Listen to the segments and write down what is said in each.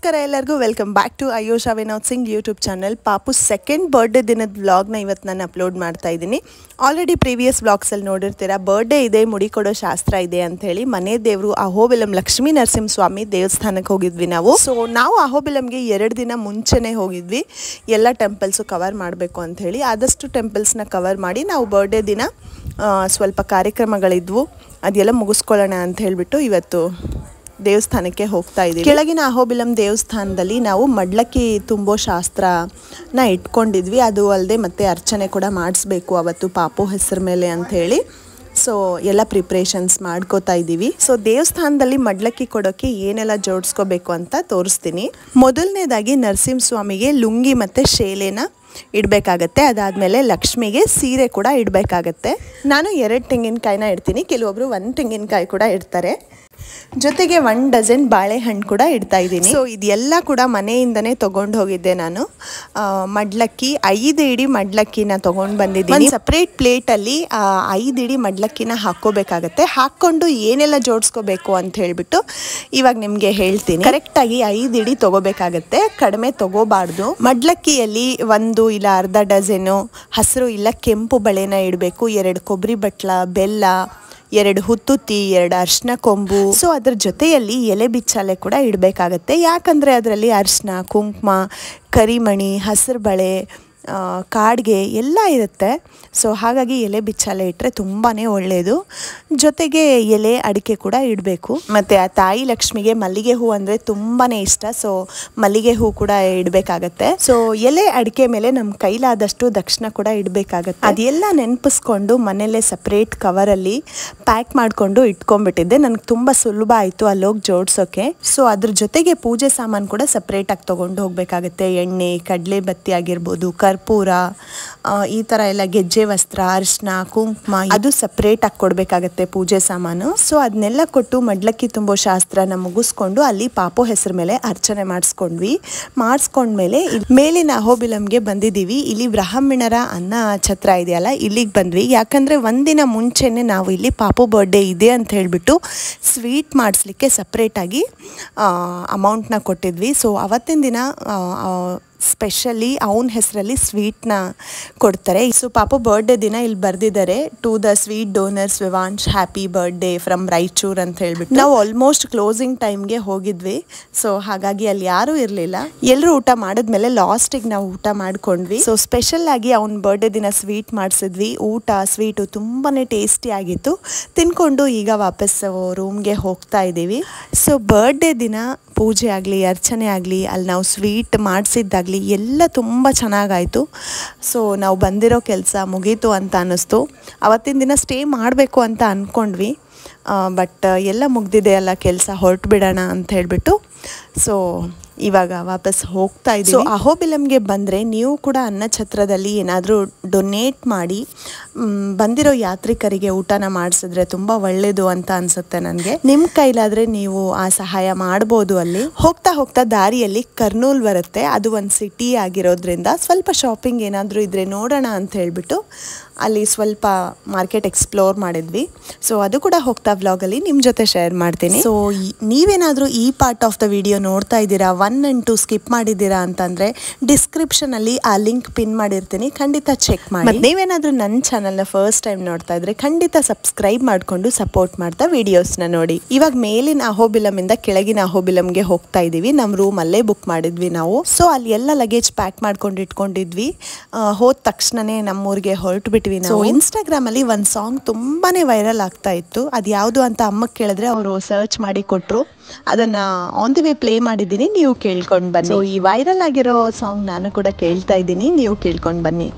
ನಮಸ್ಕಾರ ಎಲ್ಲರಿಗೂ welcome back to Ayusha Vinod Singh YouTube channel. Papu second birthday ದಿನದ ವ್ಲಾಗ್ನ ಇವತ್ತು ನಾನು ಅಪ್ಲೋಡ್ ಮಾಡ್ತಾ ಇದ್ದೀನಿ. ಆಲ್ರೆಡಿ ಪ್ರೀವಿಯಸ್ ವ್ಲಾಗ್ಸಲ್ಲಿ ನೋಡಿರ್ತೀರಾ, ಬರ್ಡೇ ಇದೆ, ಮುಡಿ ಕೊಡೋ ಶಾಸ್ತ್ರ ಇದೆ ಅಂಥೇಳಿ ಮನೆ ದೇವರು ಅಹೋಬಿಲಂ ಲಕ್ಷ್ಮೀ ನರಸಿಂಹಸ್ವಾಮಿ ದೇವಸ್ಥಾನಕ್ಕೆ ಹೋಗಿದ್ವಿ ನಾವು. ಸೊ ನಾವು ಅಹೋಬಿಲಂಗೆ 2 ದಿನ ಮುಂಚೆನೇ ಹೋಗಿದ್ವಿ, ಎಲ್ಲ ಟೆಂಪಲ್ಸು ಕವರ್ ಮಾಡಬೇಕು ಅಂಥೇಳಿ. ಆದಷ್ಟು ಟೆಂಪಲ್ಸ್ನ ಕವರ್ ಮಾಡಿ ನಾವು ಬರ್ಡೇ ದಿನ ಸ್ವಲ್ಪ ಕಾರ್ಯಕ್ರಮಗಳಿದ್ವು, ಅದೆಲ್ಲ ಮುಗಿಸ್ಕೊಳ್ಳೋಣ ಅಂತ ಹೇಳಿಬಿಟ್ಟು ಇವತ್ತು ದೇವಸ್ಥಾನಕ್ಕೆ ಹೋಗ್ತಾ ಇದ್ದೀವಿ. ಕೆಳಗಿನ ಅಹೋಬಿಲಂ ದೇವಸ್ಥಾನದಲ್ಲಿ ನಾವು ಮಡ್ಲಕ್ಕಿ ತುಂಬೋ ಶಾಸ್ತ್ರನ ಇಟ್ಕೊಂಡಿದ್ವಿ. ಅದು ಅಲ್ಲದೆ ಮತ್ತೆ ಅರ್ಚನೆ ಕೂಡ ಮಾಡಿಸ್ಬೇಕು ಅವತ್ತು ಪಾಪು ಹೆಸರು ಮೇಲೆ ಅಂಥೇಳಿ. ಸೊ ಎಲ್ಲ ಪ್ರಿಪ್ರೇಷನ್ಸ್ ಮಾಡ್ಕೋತಾ ಇದ್ದೀವಿ. ಸೊ ದೇವಸ್ಥಾನದಲ್ಲಿ ಮಡ್ಲಕ್ಕಿ ಕೊಡೋಕ್ಕೆ ಏನೆಲ್ಲ ಜೋಡಿಸ್ಕೋಬೇಕು ಅಂತ ತೋರಿಸ್ತೀನಿ. ಮೊದಲನೇದಾಗಿ ನರಸಿಂಹಸ್ವಾಮಿಗೆ ಲುಂಗಿ ಮತ್ತು ಶೇಲೆನ ಇಡಬೇಕಾಗತ್ತೆ. ಅದಾದಮೇಲೆ ಲಕ್ಷ್ಮಿಗೆ ಸೀರೆ ಕೂಡ ಇಡಬೇಕಾಗತ್ತೆ. ನಾನು 2 ತೆಂಗಿನಕಾಯಿನ ಇಡ್ತೀನಿ, ಕೆಲವೊಬ್ರು 1 ತೆಂಗಿನಕಾಯಿ ಕೂಡ ಇಡ್ತಾರೆ. ಜೊತೆಗೆ 1 ಡಜನ್ ಬಾಳೆಹಣ್ಣು ಕೂಡ ಇಡ್ತಾ ಇದ್ದೀನಿ. ಸೊ ಇದೆಲ್ಲ ಕೂಡ ಮನೆಯಿಂದನೇ ತೊಗೊಂಡು ಹೋಗಿದ್ದೆ ನಾನು. ಮಡ್ಲಕ್ಕಿ 5 ಇಡಿ ಮಡ್ಲಕ್ಕಿನ ತೊಗೊಂಡು ಬಂದಿದ್ದೀನಿ. ಸಪ್ರೇಟ್ ಪ್ಲೇಟಲ್ಲಿ 5 ಇಡಿ ಮಡ್ಲಕ್ಕಿನ ಹಾಕ್ಕೋಬೇಕಾಗತ್ತೆ. ಹಾಕ್ಕೊಂಡು ಏನೆಲ್ಲ ಜೋಡಿಸ್ಕೋಬೇಕು ಅಂತ ಹೇಳಿಬಿಟ್ಟು ಇವಾಗ ನಿಮಗೆ ಹೇಳ್ತೀನಿ. ಕರೆಕ್ಟಾಗಿ 5 ಇಡಿ ತೊಗೋಬೇಕಾಗತ್ತೆ, ಕಡಿಮೆ ತೊಗೋಬಾರ್ದು. ಮಡ್ಲಕ್ಕಿಯಲ್ಲಿ 1 ಇಲ್ಲ ಅರ್ಧ ಡಜನು ಹಸಿರು ಇಲ್ಲ ಕೆಂಪು ಬಳೆನ ಇಡಬೇಕು, 2 ಕೊಬ್ಬರಿ ಬಟ್ಲ, ಬೆಲ್ಲ, 2 ಹುತ್ತುತ್ತಿ, 2 ಅರಿಶಿನ ಕೊಂಬು. ಸೊ ಅದ್ರ ಜೊತೆಯಲ್ಲಿ ಎಲೆ ಬಿಚ್ಚಾಲೆ ಕೂಡ ಇಡಬೇಕಾಗತ್ತೆ. ಯಾಕಂದರೆ ಅದರಲ್ಲಿ ಅರಿಶಿನ, ಕುಂಕುಮ, ಕರಿಮಣಿ, ಹಸಿರು ಬಳೆ, ಕಾಡಿಗೆ ಎಲ್ಲ ಇರುತ್ತೆ. ಸೊ ಹಾಗಾಗಿ ಎಲೆ ಬಿಚ್ಚಾಲೆ ಇಟ್ಟರೆ ತುಂಬಾ ಒಳ್ಳೆಯದು. ಜೊತೆಗೆ ಎಲೆ ಅಡಿಕೆ ಕೂಡ ಇಡಬೇಕು. ಮತ್ತು ಆ ತಾಯಿ ಲಕ್ಷ್ಮಿಗೆ ಮಲ್ಲಿಗೆ ಹೂ ಅಂದರೆ ತುಂಬಾ ಇಷ್ಟ. ಸೊ ಮಲ್ಲಿಗೆ ಹೂ ಕೂಡ ಇಡಬೇಕಾಗತ್ತೆ. ಸೊ ಎಲೆ ಅಡಿಕೆ ಮೇಲೆ ನಮ್ಮ ಕೈಲಾದಷ್ಟು ದಕ್ಷಿಣ ಕೂಡ ಇಡಬೇಕಾಗತ್ತೆ. ಅದೆಲ್ಲ ನೆನಪಿಸ್ಕೊಂಡು ಮನೆಯಲ್ಲೇ ಸಪ್ರೇಟ್ ಕವರಲ್ಲಿ ಪ್ಯಾಕ್ ಮಾಡಿಕೊಂಡು ಇಟ್ಕೊಂಡ್ಬಿಟ್ಟಿದ್ದೆ. ನನಗೆ ತುಂಬ ಸುಲಭ ಆಯಿತು ಅಲ್ಲೋಗಿ ಜೋಡಿಸೋಕ್ಕೆ. ಸೊ ಅದ್ರ ಜೊತೆಗೆ ಪೂಜೆ ಸಾಮಾನು ಕೂಡ ಸಪ್ರೇಟಾಗಿ ತೊಗೊಂಡು ಹೋಗಬೇಕಾಗತ್ತೆ. ಎಣ್ಣೆ, ಕಡಲೆ ಬತ್ತಿ ಆಗಿರ್ಬೋದು, ಕರ್ಪೂರ, ಈ ಥರ ಎಲ್ಲ ಗೆಜ್ಜೆ ವಸ್ತ್ರ, ಅರಿಶಿನ, ಕುಂಕುಮ, ಅದು ಸಪ್ರೇಟಾಗಿ ಕೊಡಬೇಕಾಗತ್ತೆ ಪೂಜೆ ಸಾಮಾನು. ಸೊ ಅದನ್ನೆಲ್ಲ ಕೊಟ್ಟು ಮಡ್ಲಕ್ಕಿ ತುಂಬೋ ಶಾಸ್ತ್ರನ ಮುಗಿಸ್ಕೊಂಡು ಅಲ್ಲಿ ಪಾಪು ಹೆಸರು ಮೇಲೆ ಅರ್ಚನೆ ಮಾಡಿಸ್ಕೊಂಡ್ಮೇಲೆ ಮೇಲಿನ ಅಹೋಬಿಲಂಗೆ ಬಂದಿದ್ದೀವಿ. ಇಲ್ಲಿ ಬ್ರಾಹ್ಮಣರ ಅನ್ನ ಛತ್ರ ಇದೆಯಲ್ಲ, ಇಲ್ಲಿಗೆ ಬಂದ್ವಿ. ಯಾಕಂದರೆ ಒಂದಿನ ಮುಂಚೆನೇ ನಾವು ಇಲ್ಲಿ ಪಾಪು ಬರ್ಡೇ ಇದೆ ಅಂತ ಹೇಳಿಬಿಟ್ಟು ಸ್ವೀಟ್ ಮಾಡಿಸ್ಲಿಕ್ಕೆ ಸಪ್ರೇಟಾಗಿ ಅಮೌಂಟ್ನ ಕೊಟ್ಟಿದ್ವಿ. ಸೊ ಅವತ್ತಿನ ದಿನ ಸ್ಪೆಷಲಿ ಅವನ ಹೆಸರಲ್ಲಿ ಸ್ವೀಟ್ನ ಕೊಡ್ತಾರೆ. ಸೊ ಪಾಪು ಬರ್ಡೇ ದಿನ ಇಲ್ಲಿ ಬರೆದಿದ್ದಾರೆ, to the sweet donors Vivansh happy birthday from Raichur ಅಂತ ಹೇಳ್ಬಿಟ್ಟು. ನಾವು ಆಲ್ಮೋಸ್ಟ್ ಕ್ಲೋಸಿಂಗ್ ಟೈಮ್ಗೆ ಹೋಗಿದ್ವಿ. ಸೊ ಹಾಗಾಗಿ ಅಲ್ಲಿ ಯಾರೂ ಇರಲಿಲ್ಲ. ಎಲ್ಲರೂ ಊಟ ಮಾಡಿದ್ಮೇಲೆ ಲಾಸ್ಟಿಗೆ ನಾವು ಊಟ ಮಾಡ್ಕೊಂಡ್ವಿ. ಸೊ ಸ್ಪೆಷಲ್ ಆಗಿ ಅವನ ಬರ್ಡೇ ದಿನ ಸ್ವೀಟ್ ಮಾಡಿಸಿದ್ವಿ. ಊಟ ಸ್ವೀಟು ತುಂಬಾ ಟೇಸ್ಟಿ ಆಗಿತ್ತು. ತಿನ್ಕೊಂಡು ಈಗ ವಾಪಸ್ ರೂಮ್ಗೆ ಹೋಗ್ತಾ ಇದ್ದೀವಿ. ಸೊ ಬರ್ಡೇ ದಿನ ಪೂಜೆ ಆಗಲಿ, ಅರ್ಚನೆ ಆಗಲಿ, ಅಲ್ಲಿ ನಾವು ಸ್ವೀಟ್ ಮಾಡಿಸಿದ್ದಾಗಲಿ ಎಲ್ಲ ತುಂಬ ಚೆನ್ನಾಗಾಯಿತು. ಸೊ ನಾವು ಬಂದಿರೋ ಕೆಲಸ ಮುಗೀತು ಅಂತ ಅನ್ನಿಸ್ತು. ಅವತ್ತಿನ ದಿನ ಸ್ಟೇ ಮಾಡಬೇಕು ಅಂತ ಅಂದ್ಕೊಂಡ್ವಿ, ಬಟ್ ಎಲ್ಲ ಮುಗ್ದಿದೆ ಅಲ್ಲ ಕೆಲಸ, ಹೊರಟು ಬಿಡೋಣ ಅಂತ ಹೇಳಿಬಿಟ್ಟು ಸೊ ಇವಾಗ ವಾಪಸ್ ಹೋಗ್ತಾ ಇದ್ದೀವಿ. ಸೊ ಅಹೋಬಿಲಂಗೆ ಬಂದರೆ ನೀವು ಕೂಡ ಅನ್ನಛತ್ರದಲ್ಲಿ ಏನಾದರೂ ಡೊನೇಟ್ ಮಾಡಿ ಬಂದಿರೋ ಯಾತ್ರಿಕರಿಗೆ ಊಟನ ಮಾಡಿಸಿದ್ರೆ ತುಂಬ ಒಳ್ಳೆಯದು ಅಂತ ಅನಿಸುತ್ತೆ ನನಗೆ. ನಿಮ್ಮ ಕೈಲಾದರೆ ನೀವು ಆ ಸಹಾಯ ಮಾಡ್ಬೋದು. ಅಲ್ಲಿ ಹೋಗ್ತಾ ಹೋಗ್ತಾ ದಾರಿಯಲ್ಲಿ ಕರ್ನೂಲ್ ಬರುತ್ತೆ. ಅದು ಒಂದು ಸಿಟಿ ಆಗಿರೋದ್ರಿಂದ ಸ್ವಲ್ಪ ಶಾಪಿಂಗ್ ಏನಾದರೂ ಇದ್ದರೆ ನೋಡೋಣ ಅಂತ ಹೇಳಿಬಿಟ್ಟು ಅಲ್ಲಿ ಸ್ವಲ್ಪ ಮಾರ್ಕೆಟ್ ಎಕ್ಸ್ಪ್ಲೋರ್ ಮಾಡಿದ್ವಿ. ಸೊ ಅದು ಕೂಡ ಹೋಗ್ತಾ ವ್ಲಾಗಲ್ಲಿ ನಿಮ್ಮ ಜೊತೆ ಶೇರ್ ಮಾಡ್ತೀನಿ. ಸೊ ನೀವೇನಾದರೂ ಈ ಪಾರ್ಟ್ ಆಫ್ ದ ವಿಡಿಯೋ ನೋಡ್ತಾ ಇದ್ದೀರಾ, 1 and 2 ಸ್ಕಿಪ್ ಮಾಡಿದ್ದೀರಾ ಅಂತಂದರೆ ಡಿಸ್ಕ್ರಿಪ್ಷನಲ್ಲಿ ಆ ಲಿಂಕ್ ಪಿನ್ ಮಾಡಿರ್ತೀನಿ, ಖಂಡಿತ ಚೆಕ್ ಮಾಡಿ. ಮತ್ತು ನೀವೇನಾದರೂ ನನ್ನ ಚಾನಲ್ನ ಫಸ್ಟ್ ಟೈಮ್ ನೋಡ್ತಾ ಇದ್ರೆ ಖಂಡಿತ ಸಬ್ಸ್ಕ್ರೈಬ್ ಮಾಡಿಕೊಂಡು ಸಪೋರ್ಟ್ ಮಾಡ್ತಾ ವಿಡಿಯೋಸ್ನ ನೋಡಿ. ಇವಾಗ ಮೇಲಿನ ಅಹೋಬಿಲಮಿಂದ ಕೆಳಗಿನ ಅಹೋಬಿಲಂಗೆ ಹೋಗ್ತಾ ಇದ್ದೀವಿ. ನಮ್ಮ ರೂಮ್ ಅಲ್ಲೇ ಬುಕ್ ಮಾಡಿದ್ವಿ ನಾವು. ಸೊ ಅಲ್ಲಿ ಎಲ್ಲ ಲಗೇಜ್ ಪ್ಯಾಕ್ ಮಾಡ್ಕೊಂಡು ಇಟ್ಕೊಂಡಿದ್ವಿ. ಹೋದ ತಕ್ಷಣನೇ ನಮ್ಮೂರಿಗೆ ಹೊರಟು ಬಿಟ್ವಿ. ಸೊ ಇನ್ಸ್ಟಾಗ್ರಾಮಲ್ಲಿ ಒಂದು ಸಾಂಗ್ ತುಂಬಾ ವೈರಲ್ ಆಗ್ತಾ ಇತ್ತು. ಅದು ಯಾವುದು ಅಂತ ಅಮ್ಮಗೆ ಕೇಳಿದ್ರೆ ಅವರು ಸರ್ಚ್ ಮಾಡಿ ಕೊಟ್ಟರು. ಅದನ್ನು ಆನ್ ದಿ ವೇ ಪ್ಲೇ ಮಾಡಿದ್ದೀನಿ, ನೀವು ಕೇಳ್ಕೊಂಡು ಬನ್ನಿ. ಸೊ ಈ ವೈರಲ್ ಆಗಿರೋ ಸಾಂಗ್ ನಾನು ಕೂಡ ಕೇಳ್ತಾ ಇದ್ದೀನಿ, ನೀವು ಕೇಳ್ಕೊಂಡು ಬನ್ನಿ.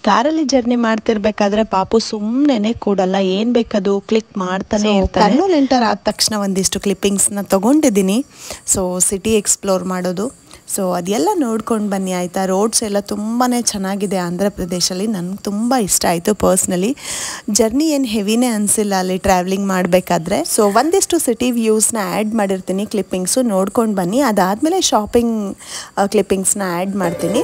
ಕಾರಲ್ಲಿ ಜರ್ನಿ ಮಾಡ್ತಿರ್ಬೇಕಾದ್ರೆ ಪಾಪು ಸುಮ್ಮನೆ ಕೂಡಲ್ಲ, ಏನು ಬೇಕದು ಕ್ಲಿಕ್ ಮಾಡ್ತಾನೆ ಇರ್ತಾನೆ. ಕರ್ನೂಲ್ ಎಂಟರ್ ಆದ ತಕ್ಷಣ ಒಂದಿಷ್ಟು ಕ್ಲಿಪ್ಪಿಂಗ್ಸ್ನ ತೊಗೊಂಡಿದ್ದೀನಿ. ಸೊ ಸಿಟಿ ಎಕ್ಸ್ಪ್ಲೋರ್ ಮಾಡೋದು, ಸೊ ಅದೆಲ್ಲ ನೋಡ್ಕೊಂಡು ಬನ್ನಿ ಆಯಿತಾ. ರೋಡ್ಸ್ ಎಲ್ಲ ತುಂಬಾ ಚೆನ್ನಾಗಿದೆ ಆಂಧ್ರ ಪ್ರದೇಶಲ್ಲಿ, ನನಗೆ ತುಂಬ ಇಷ್ಟ ಆಯಿತು ಪರ್ಸ್ನಲಿ. ಜರ್ನಿ ಏನು ಹೆವಿನೇ ಅನಿಸಿಲ್ಲ ಅಲ್ಲಿ ಟ್ರಾವೆಲಿಂಗ್ ಮಾಡಬೇಕಾದ್ರೆ. ಸೊ ಒಂದಿಷ್ಟು ಸಿಟಿ ವ್ಯೂಸ್ನ ಆ್ಯಡ್ ಮಾಡಿರ್ತೀನಿ, ಕ್ಲಿಪ್ಪಿಂಗ್ಸು ನೋಡ್ಕೊಂಡು ಬನ್ನಿ. ಅದಾದಮೇಲೆ ಶಾಪಿಂಗ್ ಕ್ಲಿಪ್ಪಿಂಗ್ಸ್ನ ಆ್ಯಡ್ ಮಾಡ್ತೀನಿ.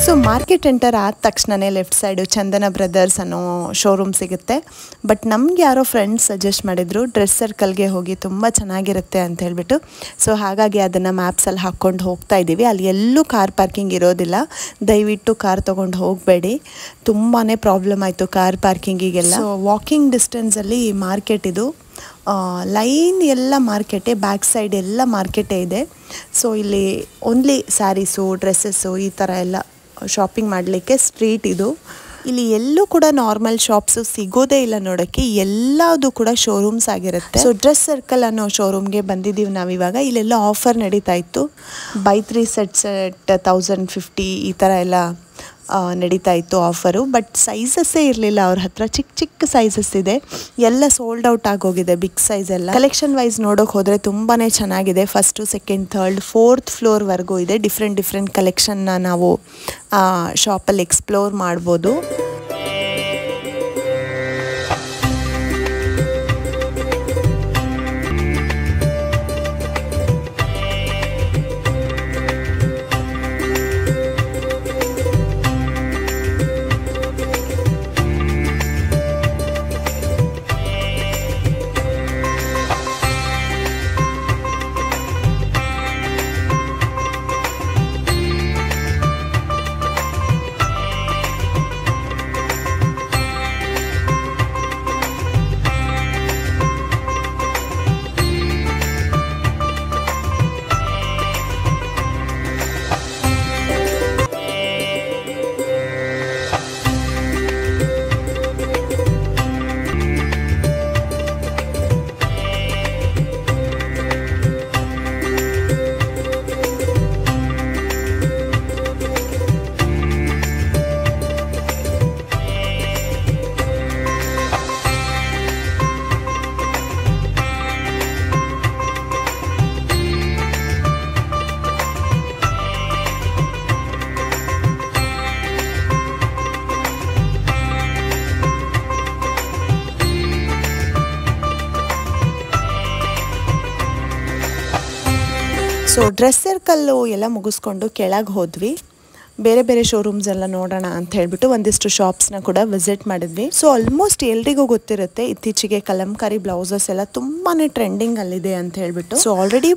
ಸೊ ಮಾರ್ಕೆಟ್ ಎಂಟರ್ ಆದ ತಕ್ಷಣವೇ ಲೆಫ್ಟ್ ಸೈಡು ಚಂದನ ಬ್ರದರ್ಸ್ ಅನ್ನೋ ಶೋರೂಮ್ ಸಿಗುತ್ತೆ. ಬಟ್ ನಮ್ಗೆ ಯಾರೋ ಫ್ರೆಂಡ್ಸ್ ಸಜೆಸ್ಟ್ ಮಾಡಿದರು ಡ್ರೆಸ್ ಸರ್ಕಲ್ಗೆ ಹೋಗಿ ತುಂಬ ಚೆನ್ನಾಗಿರುತ್ತೆ ಅಂತ ಹೇಳ್ಬಿಟ್ಟು. ಸೊ ಹಾಗಾಗಿ ಅದನ್ನು ಮ್ಯಾಪ್ಸಲ್ಲಿ ಹಾಕ್ಕೊಂಡು ಹೋಗ್ತಾ ಇದ್ದೀವಿ. ಅಲ್ಲಿ ಎಲ್ಲೂ ಕಾರ್ ಪಾರ್ಕಿಂಗ್ ಇರೋದಿಲ್ಲ, ದಯವಿಟ್ಟು ಕಾರ್ ತೊಗೊಂಡು ಹೋಗಬೇಡಿ, ತುಂಬಾ ಪ್ರಾಬ್ಲಮ್ ಆಯಿತು ಕಾರ್ ಪಾರ್ಕಿಂಗಿಗೆಲ್ಲ. ಸೊ ವಾಕಿಂಗ್ ಡಿಸ್ಟೆನ್ಸಲ್ಲಿ ಮಾರ್ಕೆಟ್ ಇದು, ಲೈನ್ ಎಲ್ಲ ಮಾರ್ಕೆಟೇ, ಬ್ಯಾಕ್ ಸೈಡ್ ಎಲ್ಲ ಮಾರ್ಕೆಟೇ ಇದೆ. ಸೊ ಇಲ್ಲಿ ಓನ್ಲಿ ಸ್ಯಾರೀಸು, ಡ್ರೆಸ್ಸಸ್ಸು ಈ ಥರ ಎಲ್ಲ ಶಾಪಿಂಗ್ ಮಾಡಲಿಕ್ಕೆ ಸ್ಟ್ರೀಟ್ ಇದು. ಇಲ್ಲಿ ಎಲ್ಲೂ ಕೂಡ ನಾರ್ಮಲ್ ಶಾಪ್ಸು ಸಿಗೋದೇ ಇಲ್ಲ ನೋಡೋಕ್ಕೆ, ಎಲ್ಲದು ಕೂಡ ಶೋರೂಮ್ಸ್ ಆಗಿರುತ್ತೆ. ಸೊ ಡ್ರೆಸ್ ಸರ್ಕಲ್ ಅನ್ನೋ ಶೋರೂಮ್ಗೆ ಬಂದಿದ್ದೀವಿ ನಾವಿವಾಗ. ಇಲ್ಲೆಲ್ಲ ಆಫರ್ ನಡೀತಾ ಇತ್ತು, ಬೈ 3 ಸೆಟ್ಸ್ ಎಟ್ 1050 ಈ ಥರ ಎಲ್ಲ ನಡೀತಾ ಇತ್ತು ಆಫರು. ಬಟ್ ಸೈಜಸ್ಸೇ ಇರಲಿಲ್ಲ ಅವ್ರ ಹತ್ರ, ಚಿಕ್ಕ ಚಿಕ್ಕ ಸೈಜಸ್ ಇದೆ, ಎಲ್ಲ ಸೋಲ್ಡ್ ಔಟ್ ಆಗೋಗಿದೆ ಬಿಗ್ ಸೈಜ್ ಎಲ್ಲ. ಕಲೆಕ್ಷನ್ ವೈಸ್ ನೋಡೋಕೆ ಹೋದರೆ ತುಂಬಾ ಚೆನ್ನಾಗಿದೆ. ಫಸ್ಟು, ಸೆಕೆಂಡ್, ಥರ್ಡ್, 4th ಫ್ಲೋರ್ವರೆಗೂ ಇದೆ. ಡಿಫ್ರೆಂಟ್ ಕಲೆಕ್ಷನ್ನ ನಾವು ಶಾಪಲ್ಲಿ ಎಕ್ಸ್ಪ್ಲೋರ್ ಮಾಡ್ಬೋದು. ಸೊ ಡ್ರೆಸ್ ಸರ್ಕಲ್ಲು ಎಲ್ಲ ಮುಗಿಸ್ಕೊಂಡು ಕೆಳಗೆ ಹೋದ್ವಿ. ಬೇರೆ ಬೇರೆ ಶೋರೂಮ್ಸ್ ಎಲ್ಲ ನೋಡೋಣ ಅಂತ ಹೇಳ್ಬಿಟ್ಟು ಒಂದಿಷ್ಟು ಶಾಪ್ಸ್ನ ಕೂಡ ವಿಸಿಟ್ ಮಾಡಿದ್ವಿ. ಸೊ ಆಲ್ಮೋಸ್ಟ್ ಎಲ್ರಿಗೂ ಗೊತ್ತಿರುತ್ತೆ, ಇತ್ತೀಚೆಗೆ ಕಲಂಕಾರಿ ಬ್ಲೌಸಸ್ ಎಲ್ಲ ತುಂಬಾ ಟ್ರೆಂಡಿಂಗಲ್ಲಿದೆ ಅಂತ ಹೇಳ್ಬಿಟ್ಟು. ಸೊ ಆಲ್ರೆಡಿ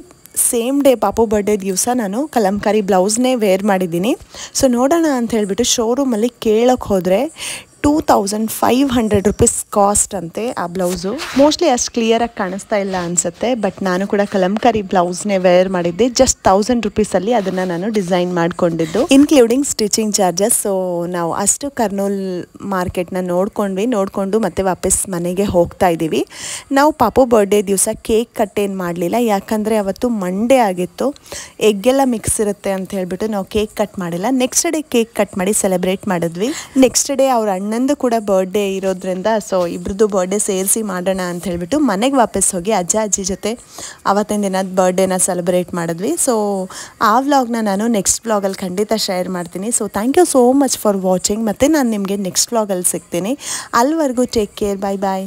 ಸೇಮ್ ಡೇ ಪಾಪು ಬರ್ಡೇ ದಿವಸ ನಾನು ಕಲಂಕಾರಿ ಬ್ಲೌಸ್ನೇ ವೇರ್ ಮಾಡಿದ್ದೀನಿ. ಸೊ ನೋಡೋಣ ಅಂತ ಹೇಳ್ಬಿಟ್ಟು ಶೋರೂಮಲ್ಲಿ ಕೇಳೋಕ್ಕೆ ಹೋದರೆ 2500 ರುಪೀಸ್ ಕಾಸ್ಟ್ ಅಂತೆ ಆ ಬ್ಲೌಸು. ಮೋಸ್ಟ್ಲಿ ಅಷ್ಟು ಕ್ಲಿಯರಾಗಿ ಕಾಣಿಸ್ತಾ ಇಲ್ಲ ಅನಿಸುತ್ತೆ, ಬಟ್ ನಾನು ಕೂಡ ಕಲಂಕಾರಿ ಬ್ಲೌಸ್ನೇ ವೇರ್ ಮಾಡಿದ್ದೆ. ಜಸ್ಟ್ 1000 ರುಪೀಸಲ್ಲಿ ಅದನ್ನು ನಾನು ಡಿಸೈನ್ ಮಾಡಿಕೊಂಡಿದ್ದು, ಇನ್ಕ್ಲೂಡಿಂಗ್ ಸ್ಟಿಚಿಂಗ್ ಚಾರ್ಜಸ್. ಸೊ ನಾವು ಅಷ್ಟು ಕರ್ನೂಲ್ ಮಾರ್ಕೆಟ್ನ ನೋಡಿಕೊಂಡು ಮತ್ತೆ ವಾಪಸ್ ಮನೆಗೆ ಹೋಗ್ತಾ ಇದ್ದೀವಿ. ನಾವು ಪಾಪು ಬರ್ಡೇ ದಿವಸ ಕೇಕ್ ಕಟ್ ಏನು ಮಾಡಲಿಲ್ಲ, ಯಾಕಂದರೆ ಅವತ್ತು ಮಂಡೇ ಆಗಿತ್ತು, ಎಗ್ಗೆಲ್ಲ ಮಿಕ್ಸ್ ಇರುತ್ತೆ ಅಂತ ಹೇಳ್ಬಿಟ್ಟು ನಾವು ಕೇಕ್ ಕಟ್ ಮಾಡಿಲ್ಲ. ನೆಕ್ಸ್ಟ್ ಡೇ ಕೇಕ್ ಕಟ್ ಮಾಡಿ ಸೆಲೆಬ್ರೇಟ್ ಮಾಡಿದ್ವಿ. ನೆಕ್ಸ್ಟ್ ಡೇ ಅವ್ರ ಅಣ್ಣಂದು ಕೂಡ ಬರ್ಡೇ ಇರೋದ್ರಿಂದ ಸೊ ಇಬ್ರದ್ದು ಬರ್ಡೇ ಸೇರಿಸಿ ಮಾಡೋಣ ಅಂತ ಹೇಳ್ಬಿಟ್ಟು ಮನೆಗೆ ವಾಪಸ್ ಹೋಗಿ ಅಜ್ಜ ಅಜ್ಜಿ ಜೊತೆ ಅವತ್ತಿನ ದಿನದ ಬರ್ಡೇನ ಸೆಲೆಬ್ರೇಟ್ ಮಾಡಿದ್ವಿ. ಸೊ ಆ ವ್ಲಾಗ್ನ ನಾನು ನೆಕ್ಸ್ಟ್ ವ್ಲಾಗಲ್ಲಿ ಖಂಡಿತ ಶೇರ್ ಮಾಡ್ತೀನಿ. So thank you so much for watching. ಮತ್ತು ನಾನು ನಿಮಗೆ ನೆಕ್ಸ್ಟ್ ವ್ಲಾಗಲ್ಲಿ ಸಿಗ್ತೀನಿ. ಅಲ್ಲಿವರೆಗೂ ಟೇಕ್ ಕೇರ್, ಬಾಯ್ ಬಾಯ್.